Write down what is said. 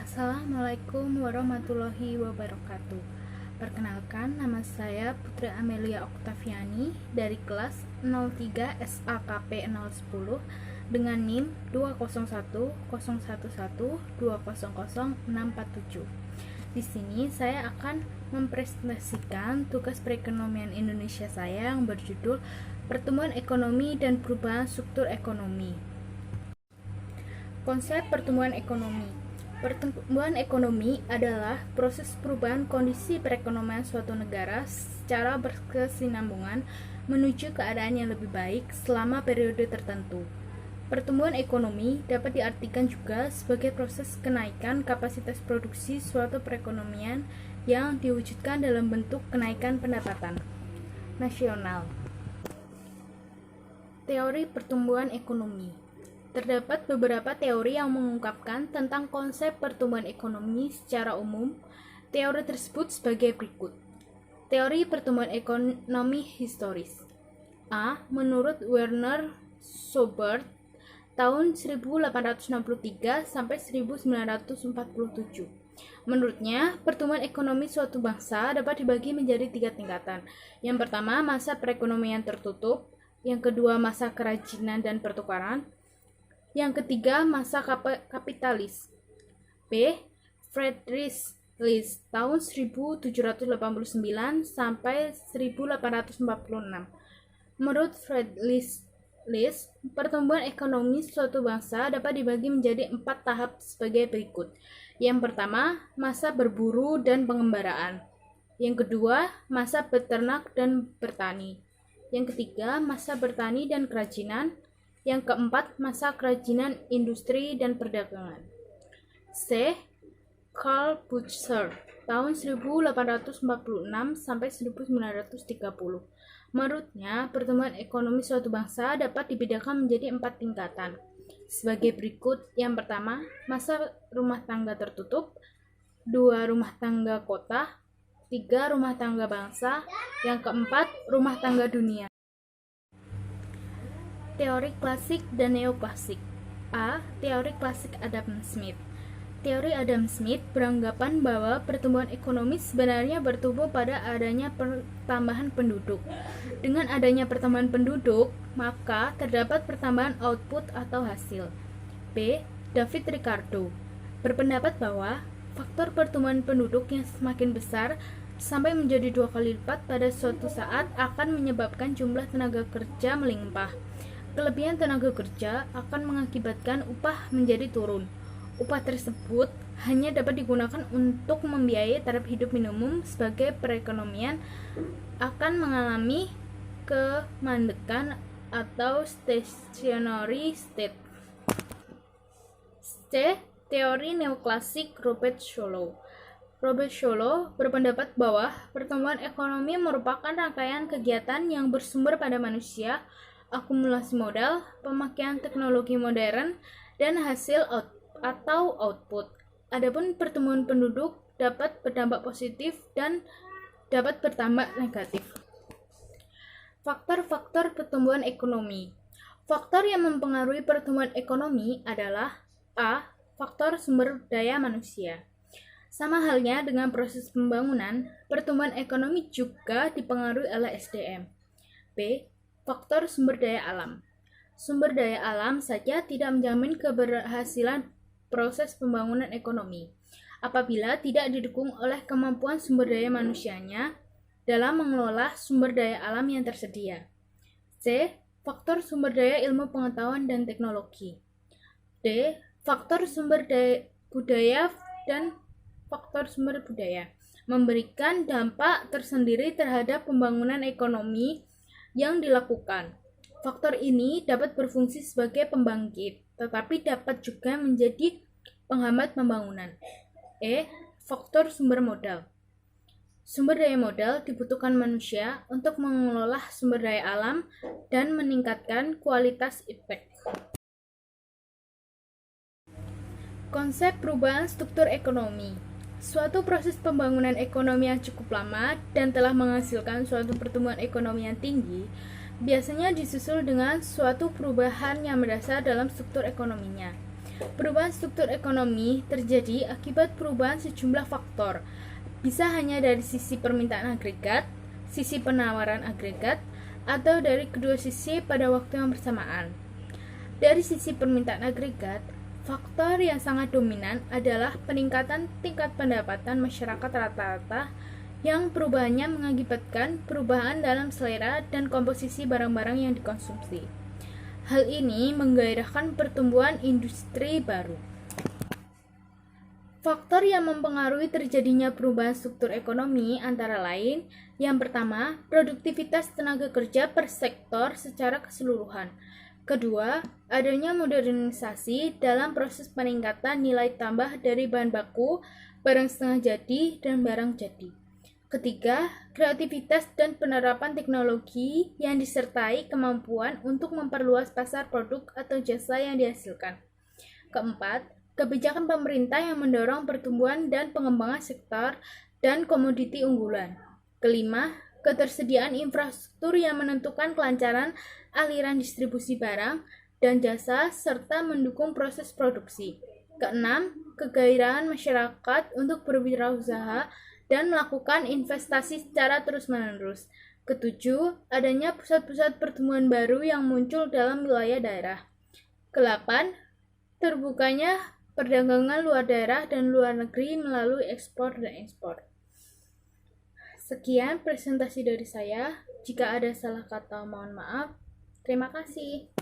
Assalamualaikum warahmatullahi wabarakatuh. Perkenalkan, nama saya Putri Amelia Oktaviani dari kelas 03 SAKP 010 dengan NIM 2011012000647. Di sini saya akan mempresentasikan tugas perekonomian Indonesia saya yang berjudul Pertumbuhan Ekonomi dan Perubahan Struktur Ekonomi. Konsep pertumbuhan ekonomi. Pertumbuhan ekonomi adalah proses perubahan kondisi perekonomian suatu negara secara berkesinambungan menuju keadaan yang lebih baik selama periode tertentu. Pertumbuhan ekonomi dapat diartikan juga sebagai proses kenaikan kapasitas produksi suatu perekonomian yang diwujudkan dalam bentuk kenaikan pendapatan nasional. Teori pertumbuhan ekonomi. Terdapat beberapa teori yang mengungkapkan tentang konsep pertumbuhan ekonomi secara umum. Teori tersebut sebagai berikut. Teori pertumbuhan ekonomi historis. A. Menurut Werner Schubert tahun 1863 sampai 1947. Menurutnya, pertumbuhan ekonomi suatu bangsa dapat dibagi menjadi 3 tingkatan. Yang pertama, masa perekonomian tertutup. Yang kedua, masa kerajinan dan pertukaran. Yang ketiga, masa kapitalis. B. Friedrich List tahun 1789 sampai 1846. Menurut Friedrich List, pertumbuhan ekonomi suatu bangsa dapat dibagi menjadi 4 tahap sebagai berikut. Yang pertama, masa berburu dan pengembaraan. Yang kedua, masa beternak dan bertani. Yang ketiga, masa bertani dan kerajinan. Yang keempat, masa kerajinan industri dan perdagangan. C. Karl Butcher tahun 1846 sampai 1930. Menurutnya, pertumbuhan ekonomi suatu bangsa dapat dibedakan menjadi 4 tingkatan. Sebagai berikut. Yang pertama, masa rumah tangga tertutup. 2. Rumah tangga kota. 3. Rumah tangga bangsa. Yang keempat, rumah tangga dunia. Teori klasik dan neoklasik. A. Teori klasik Adam Smith. Teori Adam Smith beranggapan bahwa pertumbuhan ekonomi sebenarnya bertumbuh pada adanya pertambahan penduduk. Dengan adanya pertambahan penduduk, maka terdapat pertambahan output atau hasil. B. David Ricardo berpendapat bahwa faktor pertumbuhan penduduk yang semakin besar sampai menjadi 2 kali lipat pada suatu saat akan menyebabkan jumlah tenaga kerja melimpah. Kelebihan tenaga kerja akan mengakibatkan upah menjadi turun. Upah tersebut hanya dapat digunakan untuk membiayai taraf hidup minimum sebagai perekonomian akan mengalami kemandekan atau stationary state. C. Teori neoklasik Robert Sholow. Robert Sholow berpendapat bahwa pertumbuhan ekonomi merupakan rangkaian kegiatan yang bersumber pada manusia, akumulasi modal, pemakaian teknologi modern, dan hasil output. Adapun pertumbuhan penduduk dapat berdampak positif dan dapat bertambah negatif. Faktor-faktor pertumbuhan ekonomi. Faktor yang mempengaruhi pertumbuhan ekonomi adalah A. Faktor sumber daya manusia. Sama halnya dengan proses pembangunan, pertumbuhan ekonomi juga dipengaruhi oleh SDM. B. Faktor sumber daya alam. Sumber daya alam saja tidak menjamin keberhasilan proses pembangunan ekonomi apabila tidak didukung oleh kemampuan sumber daya manusianya dalam mengelola sumber daya alam yang tersedia. C. Faktor sumber daya ilmu pengetahuan dan teknologi. D. Faktor sumber daya budaya dan faktor sumber budaya memberikan dampak tersendiri terhadap pembangunan ekonomi yang dilakukan. Faktor ini dapat berfungsi sebagai pembangkit, tetapi dapat juga menjadi penghambat pembangunan. E. Faktor sumber modal. Sumber daya modal dibutuhkan manusia untuk mengelola sumber daya alam dan meningkatkan kualitas efek. Konsep perubahan struktur ekonomi. Suatu proses pembangunan ekonomi yang cukup lama dan telah menghasilkan suatu pertumbuhan ekonomi yang tinggi, biasanya disusul dengan suatu perubahan yang mendasar dalam struktur ekonominya. Perubahan struktur ekonomi terjadi akibat perubahan sejumlah faktor. Bisa hanya dari sisi permintaan agregat, sisi penawaran agregat, atau dari kedua sisi pada waktu yang bersamaan. Dari sisi permintaan agregat, faktor yang sangat dominan adalah peningkatan tingkat pendapatan masyarakat rata-rata yang perubahannya mengakibatkan perubahan dalam selera dan komposisi barang-barang yang dikonsumsi. Hal ini menggairahkan pertumbuhan industri baru. Faktor yang mempengaruhi terjadinya perubahan struktur ekonomi antara lain, yang pertama, produktivitas tenaga kerja per sektor secara keseluruhan. Kedua, adanya modernisasi dalam proses peningkatan nilai tambah dari bahan baku, barang setengah jadi, dan barang jadi. Ketiga, kreativitas dan penerapan teknologi yang disertai kemampuan untuk memperluas pasar produk atau jasa yang dihasilkan. Keempat, kebijakan pemerintah yang mendorong pertumbuhan dan pengembangan sektor dan komoditi unggulan. Kelima, ketersediaan infrastruktur yang menentukan kelancaran aliran distribusi barang dan jasa serta mendukung proses produksi. Keenam, kegairahan masyarakat untuk berwirausaha dan melakukan investasi secara terus-menerus. Ketujuh, adanya pusat-pusat pertumbuhan baru yang muncul dalam wilayah daerah. Kedelapan, terbukanya perdagangan luar daerah dan luar negeri melalui ekspor dan ekspor. Sekian presentasi dari saya. Jika ada salah kata, mohon maaf. Terima kasih.